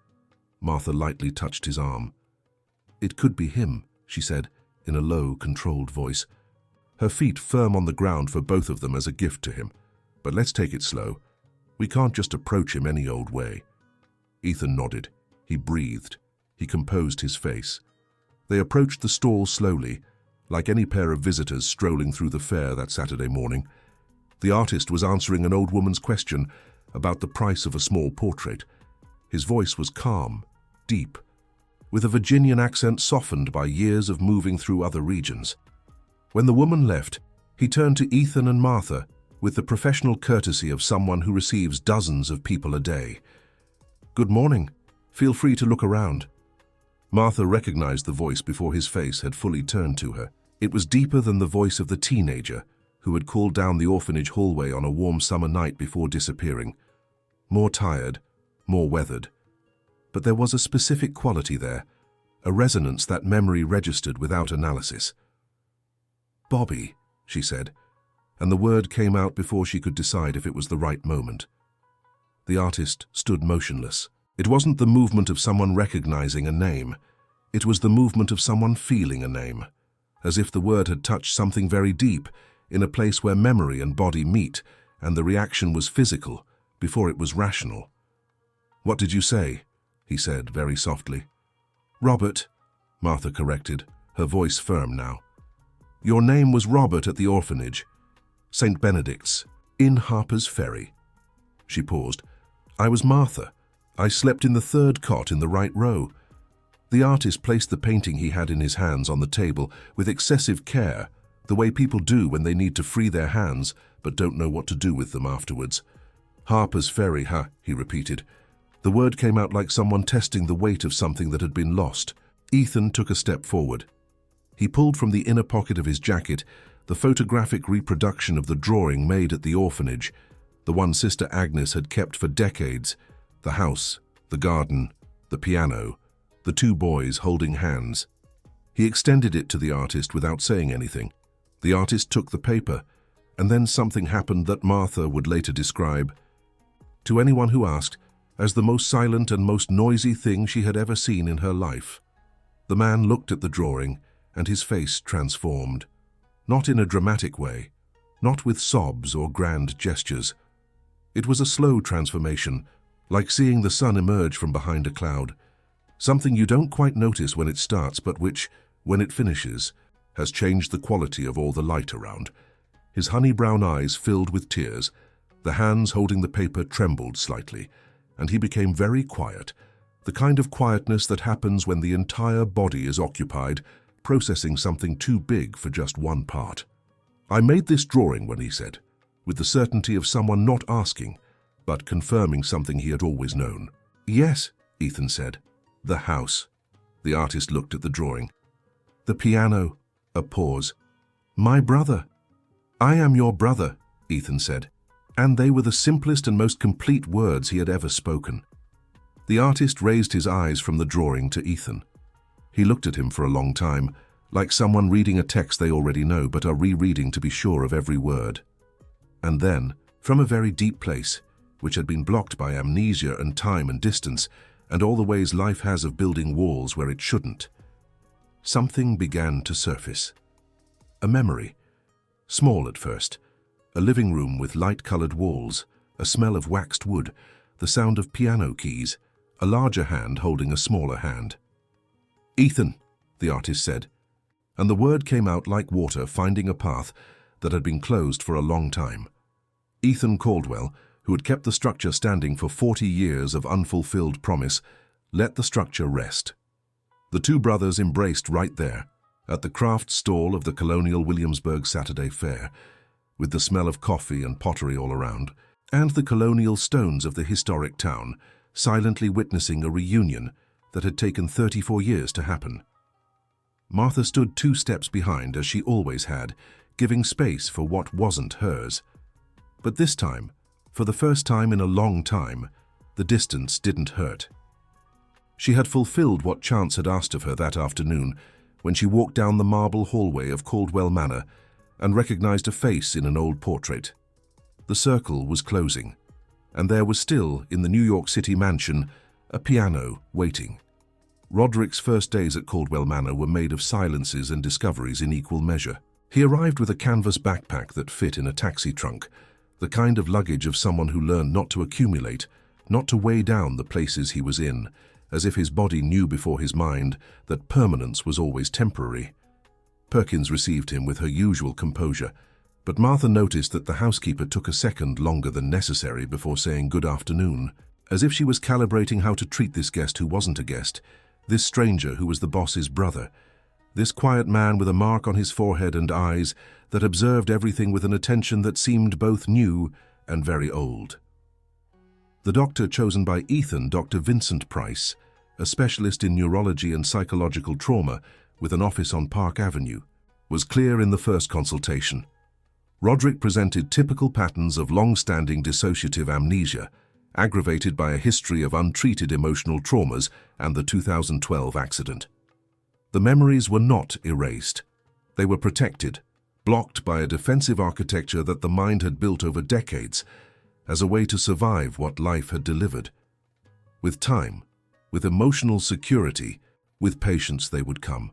Martha lightly touched his arm. "It could be him," she said, in a low, controlled voice. Her feet firm on the ground for both of them as a gift to him. "But let's take it slow. We can't just approach him any old way." Ethan nodded. He breathed. He composed his face. They approached the stall slowly, like any pair of visitors strolling through the fair that Saturday morning. The artist was answering an old woman's question about the price of a small portrait. His voice was calm, deep, with a Virginian accent softened by years of moving through other regions. When the woman left, he turned to Ethan and Martha with the professional courtesy of someone who receives dozens of people a day. "Good morning. Feel free to look around." Martha recognized the voice before his face had fully turned to her. It was deeper than the voice of the teenager who had called down the orphanage hallway on a warm summer night before disappearing. More tired, more weathered. But there was a specific quality there, a resonance that memory registered without analysis. "Bobby," she said, and the word came out before she could decide if it was the right moment. The artist stood motionless. It wasn't the movement of someone recognizing a name. It was the movement of someone feeling a name, as if the word had touched something very deep, in a place where memory and body meet, and the reaction was physical, before it was rational. "What did you say?" he said, very softly. "Robert," Martha corrected, her voice firm now. "Your name was Robert at the orphanage. St. Benedict's, in Harper's Ferry." She paused. "I was Martha. I slept in the third cot in the right row." The artist placed the painting he had in his hands on the table with excessive care, the way people do when they need to free their hands but don't know what to do with them afterwards. "Harper's Ferry, huh?" he repeated. The word came out like someone testing the weight of something that had been lost. Ethan took a step forward. He pulled from the inner pocket of his jacket the photographic reproduction of the drawing made at the orphanage, the one Sister Agnes had kept for decades. The house, the garden, the piano, the two boys holding hands. He extended it to the artist without saying anything. The artist took the paper, and then something happened that Martha would later describe, to anyone who asked, as the most silent and most noisy thing she had ever seen in her life. The man looked at the drawing, and his face transformed. Not in a dramatic way, not with sobs or grand gestures. It was a slow transformation, like seeing the sun emerge from behind a cloud. Something you don't quite notice when it starts, but which, when it finishes, has changed the quality of all the light around. His honey-brown eyes filled with tears. The hands holding the paper trembled slightly, and he became very quiet, the kind of quietness that happens when the entire body is occupied, processing something too big for just one part. "I made this drawing," when he said, with the certainty of someone not asking, but confirming something he had always known. "Yes," Ethan said. "The house." The artist looked at the drawing. "The piano." A pause. "My brother." "I am your brother," Ethan said. And they were the simplest and most complete words he had ever spoken. The artist raised his eyes from the drawing to Ethan. He looked at him for a long time, like someone reading a text they already know but are rereading to be sure of every word. And then, from a very deep place, which had been blocked by amnesia and time and distance, and all the ways life has of building walls where it shouldn't, something began to surface. A memory. Small at first. A living room with light-colored walls, a smell of waxed wood, the sound of piano keys, a larger hand holding a smaller hand. "Ethan," the artist said, and the word came out like water finding a path that had been closed for a long time. Ethan Caldwell, who had kept the structure standing for 40 years of unfulfilled promise, let the structure rest. The two brothers embraced right there, at the craft stall of the colonial Williamsburg Saturday Fair, with the smell of coffee and pottery all around, and the colonial stones of the historic town, silently witnessing a reunion that had taken 34 years to happen. Martha stood 2 steps behind, as she always had, giving space for what wasn't hers. But this time, for the first time in a long time, the distance didn't hurt. She had fulfilled what chance had asked of her that afternoon when she walked down the marble hallway of Caldwell Manor and recognized a face in an old portrait. The circle was closing, and there was still, in the New York City mansion, a piano waiting. Roderick's first days at Caldwell Manor were made of silences and discoveries in equal measure. He arrived with a canvas backpack that fit in a taxi trunk, the kind of luggage of someone who learned not to accumulate, not to weigh down the places he was in, as if his body knew before his mind that permanence was always temporary. Perkins received him with her usual composure, but Martha noticed that the housekeeper took a second longer than necessary before saying good afternoon, as if she was calibrating how to treat this guest who wasn't a guest, this stranger who was the boss's brother, this quiet man with a mark on his forehead and eyes that observed everything with an attention that seemed both new and very old. The doctor chosen by Ethan, Dr. Vincent Price, a specialist in neurology and psychological trauma with an office on Park Avenue, was clear in the first consultation. Roderick presented typical patterns of long-standing dissociative amnesia, aggravated by a history of untreated emotional traumas and the 2012 accident. The memories were not erased. They were protected, blocked by a defensive architecture that the mind had built over decades as a way to survive what life had delivered. With time, with emotional security, with patience they would come.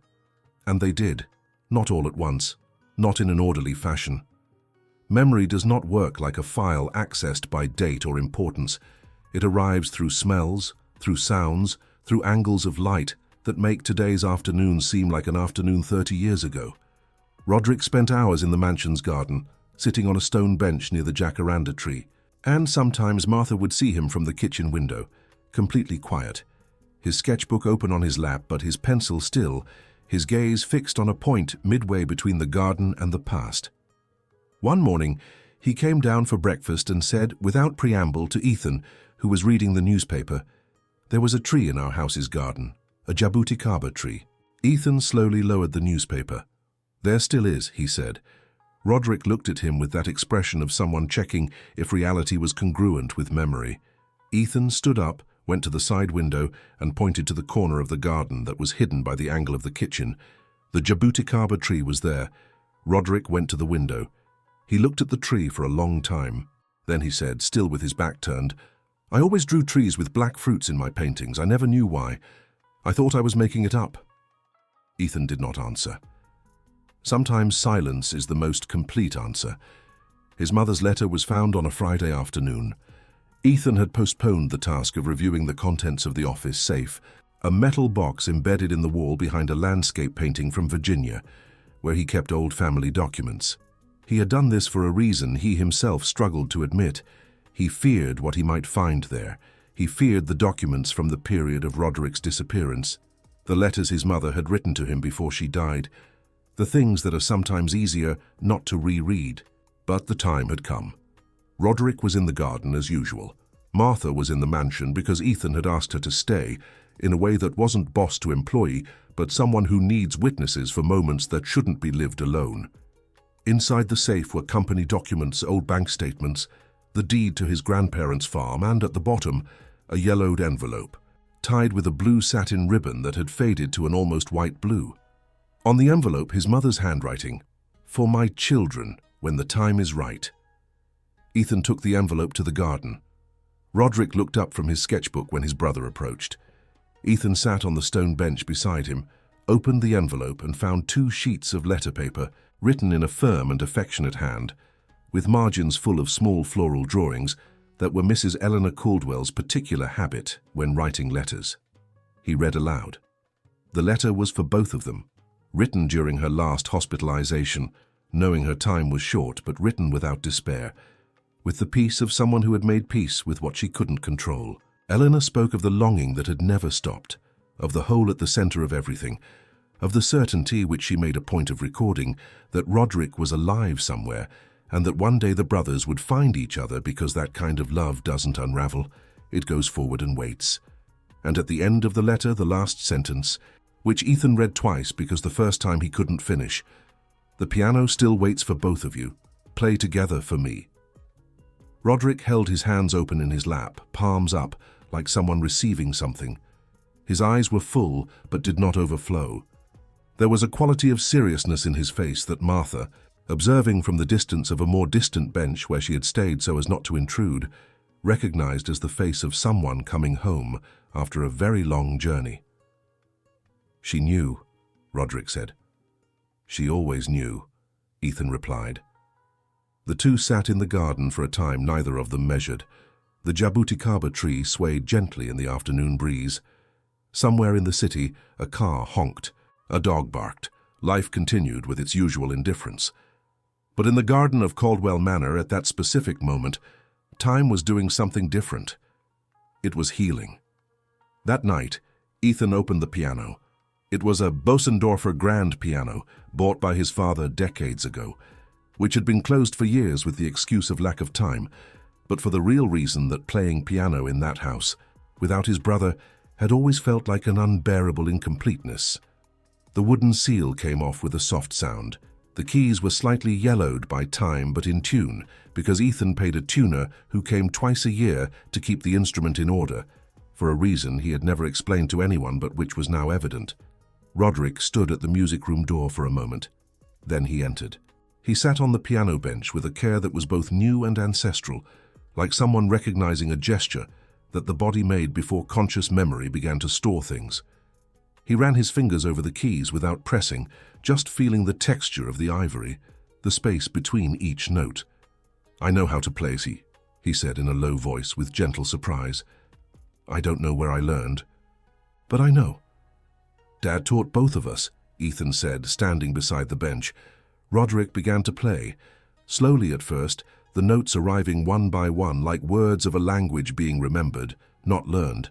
And they did, not all at once, not in an orderly fashion. Memory does not work like a file accessed by date or importance. It arrives through smells, through sounds, through angles of light that make today's afternoon seem like an afternoon 30 years ago. Roderick spent hours in the mansion's garden, sitting on a stone bench near the jacaranda tree, and sometimes Martha would see him from the kitchen window, completely quiet, his sketchbook open on his lap but his pencil still, his gaze fixed on a point midway between the garden and the past. One morning, he came down for breakfast and said, without preamble, to Ethan, who was reading the newspaper, There was a tree in our house's garden, a jabuticaba tree. Ethan slowly lowered the newspaper. There still is, he said. Roderick looked at him with that expression of someone checking if reality was congruent with memory. Ethan stood up, went to the side window, and pointed to the corner of the garden that was hidden by the angle of the kitchen. The jabuticaba tree was there. Roderick went to the window. He looked at the tree for a long time. Then he said, still with his back turned, "I always drew trees with black fruits in my paintings. I never knew why. I thought I was making it up." Ethan did not answer. Sometimes silence is the most complete answer. His mother's letter was found on a Friday afternoon. Ethan had postponed the task of reviewing the contents of the office safe, a metal box embedded in the wall behind a landscape painting from Virginia, where he kept old family documents. He had done this for a reason he himself struggled to admit. He feared what he might find there. He feared the documents from the period of Roderick's disappearance, the letters his mother had written to him before she died, the things that are sometimes easier not to reread. But the time had come. Roderick was in the garden as usual. Martha was in the mansion because Ethan had asked her to stay, in a way that wasn't boss to employee, but someone who needs witnesses for moments that shouldn't be lived alone. Inside the safe were company documents, old bank statements, the deed to his grandparents' farm, and at the bottom, a yellowed envelope, tied with a blue satin ribbon that had faded to an almost white blue. On the envelope, his mother's handwriting, "For my children, when the time is right." Ethan took the envelope to the garden. Roderick looked up from his sketchbook when his brother approached. Ethan sat on the stone bench beside him, opened the envelope and found 2 sheets of letter paper written in a firm and affectionate hand, with margins full of small floral drawings that were Mrs. Eleanor Caldwell's particular habit when writing letters. He read aloud. The letter was for both of them, written during her last hospitalization, knowing her time was short, but written without despair, with the peace of someone who had made peace with what she couldn't control. Eleanor spoke of the longing that had never stopped, of the hole at the center of everything, of the certainty, which she made a point of recording, that Roderick was alive somewhere, and that one day the brothers would find each other, because that kind of love doesn't unravel, it goes forward and waits. And at the end of the letter, the last sentence, which Ethan read twice because the first time he couldn't finish, "The piano still waits for both of you. Play together for me." Roderick held his hands open in his lap, palms up, like someone receiving something. His eyes were full, but did not overflow. There was a quality of seriousness in his face that Martha, observing from the distance of a more distant bench where she had stayed so as not to intrude, recognized as the face of someone coming home after a very long journey. "She knew," Roderick said. "She always knew," Ethan replied. The two sat in the garden for a time, neither of them measured. The jabuticaba tree swayed gently in the afternoon breeze. Somewhere in the city, a car honked, a dog barked. Life continued with its usual indifference. But in the garden of Caldwell Manor, at that specific moment, time was doing something different. It was healing. That night, Ethan opened the piano. It was a Bosendorfer grand piano, bought by his father decades ago, which had been closed for years with the excuse of lack of time, but for the real reason that playing piano in that house, without his brother, had always felt like an unbearable incompleteness. The wooden seal came off with a soft sound. The keys were slightly yellowed by time, but in tune, because Ethan paid a tuner who came twice a year to keep the instrument in order, for a reason he had never explained to anyone but which was now evident. Roderick stood at the music room door for a moment. Then he entered. He sat on the piano bench with a care that was both new and ancestral, like someone recognizing a gesture that the body made before conscious memory began to store things. He ran his fingers over the keys without pressing, just feeling the texture of the ivory, the space between each note. "I know how to play, he said in a low voice with gentle surprise. "I don't know where I learned, but I know." "Dad taught both of us," Ethan said, standing beside the bench. Roderick began to play, slowly at first, the notes arriving one by one like words of a language being remembered, not learned.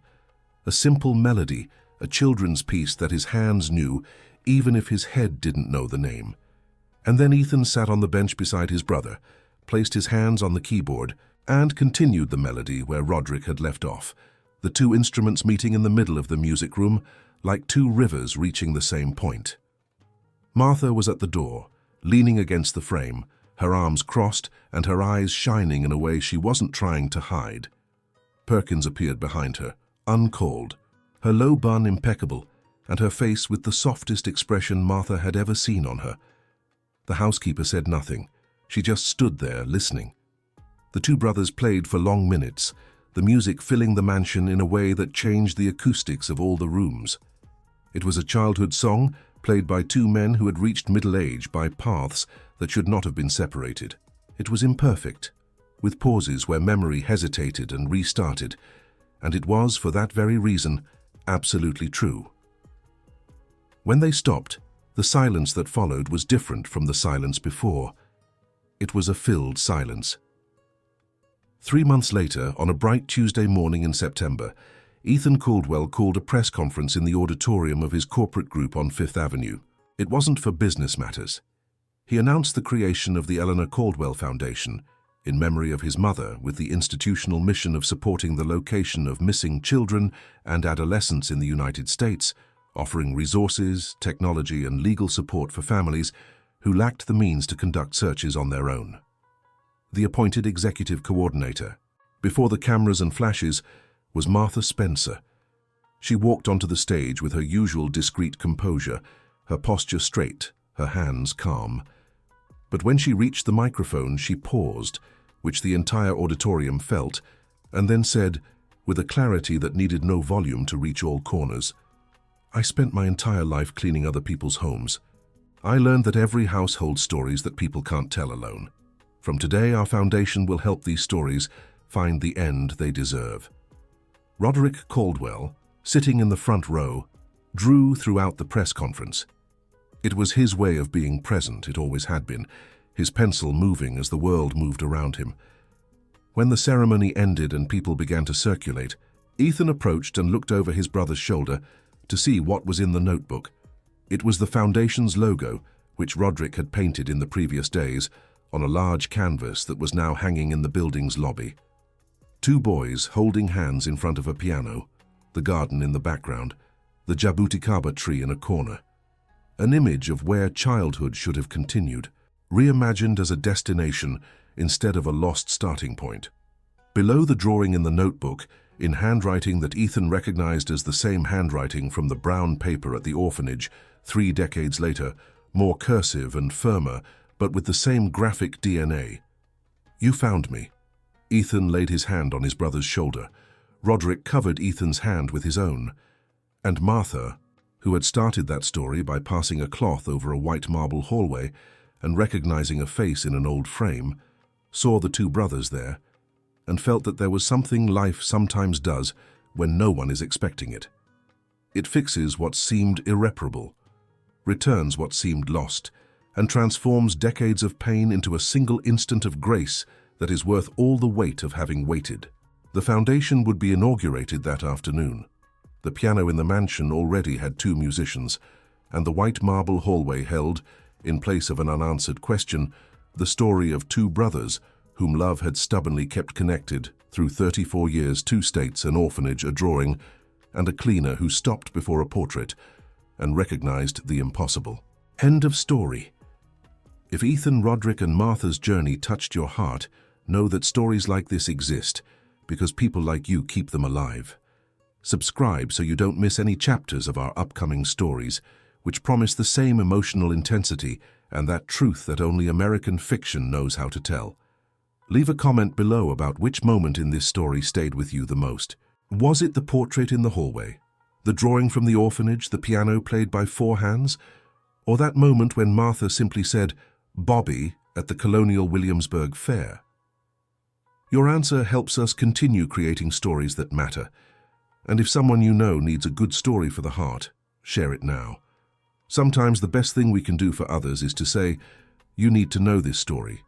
A simple melody, a children's piece that his hands knew, even if his head didn't know the name. And then Ethan sat on the bench beside his brother, placed his hands on the keyboard, and continued the melody where Roderick had left off, the two instruments meeting in the middle of the music room, like two rivers reaching the same point. Martha was at the door, leaning against the frame, her arms crossed and her eyes shining in a way she wasn't trying to hide. Perkins appeared behind her, uncalled, her low bun impeccable, and her face with the softest expression Martha had ever seen on her. The housekeeper said nothing. She just stood there, listening. The two brothers played for long minutes, the music filling the mansion in a way that changed the acoustics of all the rooms. It was a childhood song, played by two men who had reached middle age by paths that should not have been separated. It was imperfect, with pauses where memory hesitated and restarted, and it was, for that very reason, absolutely true. When they stopped, the silence that followed was different from the silence before. It was a filled silence. 3 months later, on a bright Tuesday morning in September, Ethan Caldwell called a press conference in the auditorium of his corporate group on Fifth Avenue. It wasn't for business matters. He announced the creation of the Eleanor Caldwell Foundation, in memory of his mother, with the institutional mission of supporting the location of missing children and adolescents in the United States, offering resources, technology, and legal support for families who lacked the means to conduct searches on their own. The appointed executive coordinator, before the cameras and flashes, was Martha Spencer. She walked onto the stage with her usual discreet composure, her posture straight, her hands calm. But when she reached the microphone, she paused, which the entire auditorium felt, and then said, with a clarity that needed no volume to reach all corners, "I spent my entire life cleaning other people's homes. I learned that every house holds stories that people can't tell alone. From today, our foundation will help these stories find the end they deserve." Roderick Caldwell, sitting in the front row, drew throughout the press conference. It was his way of being present, it always had been, his pencil moving as the world moved around him. When the ceremony ended and people began to circulate, Ethan approached and looked over his brother's shoulder to see what was in the notebook. It was the foundation's logo, which Roderick had painted in the previous days, on a large canvas that was now hanging in the building's lobby. Two boys holding hands in front of a piano, the garden in the background, the jabuticaba tree in a corner. An image of where childhood should have continued, reimagined as a destination instead of a lost starting point. Below the drawing in the notebook, in handwriting that Ethan recognized as the same handwriting from the brown paper at the orphanage 3 decades later, more cursive and firmer, but with the same graphic DNA. "You found me." Ethan laid his hand on his brother's shoulder. Roderick covered Ethan's hand with his own. And Martha, who had started that story by passing a cloth over a white marble hallway and recognizing a face in an old frame, saw the two brothers there and felt that there was something life sometimes does when no one is expecting it. It fixes what seemed irreparable, returns what seemed lost, and transforms decades of pain into a single instant of grace that is worth all the weight of having waited. The foundation would be inaugurated that afternoon. The piano in the mansion already had 2 musicians, and the white marble hallway held, in place of an unanswered question, the story of 2 brothers whom love had stubbornly kept connected through 34 years, 2 states, an orphanage, a drawing, and a cleaner who stopped before a portrait and recognized the impossible. End of story. If Ethan, Roderick, and Martha's journey touched your heart, know that stories like this exist because people like you keep them alive. Subscribe so you don't miss any chapters of our upcoming stories, which promise the same emotional intensity and that truth that only American fiction knows how to tell. Leave a comment below about which moment in this story stayed with you the most. Was it the portrait in the hallway, the drawing from the orphanage, the piano played by 4 hands, or that moment when Martha simply said, "Bobby," at the Colonial Williamsburg Fair? Your answer helps us continue creating stories that matter. And if someone you know needs a good story for the heart, share it now. Sometimes the best thing we can do for others is to say, "You need to know this story.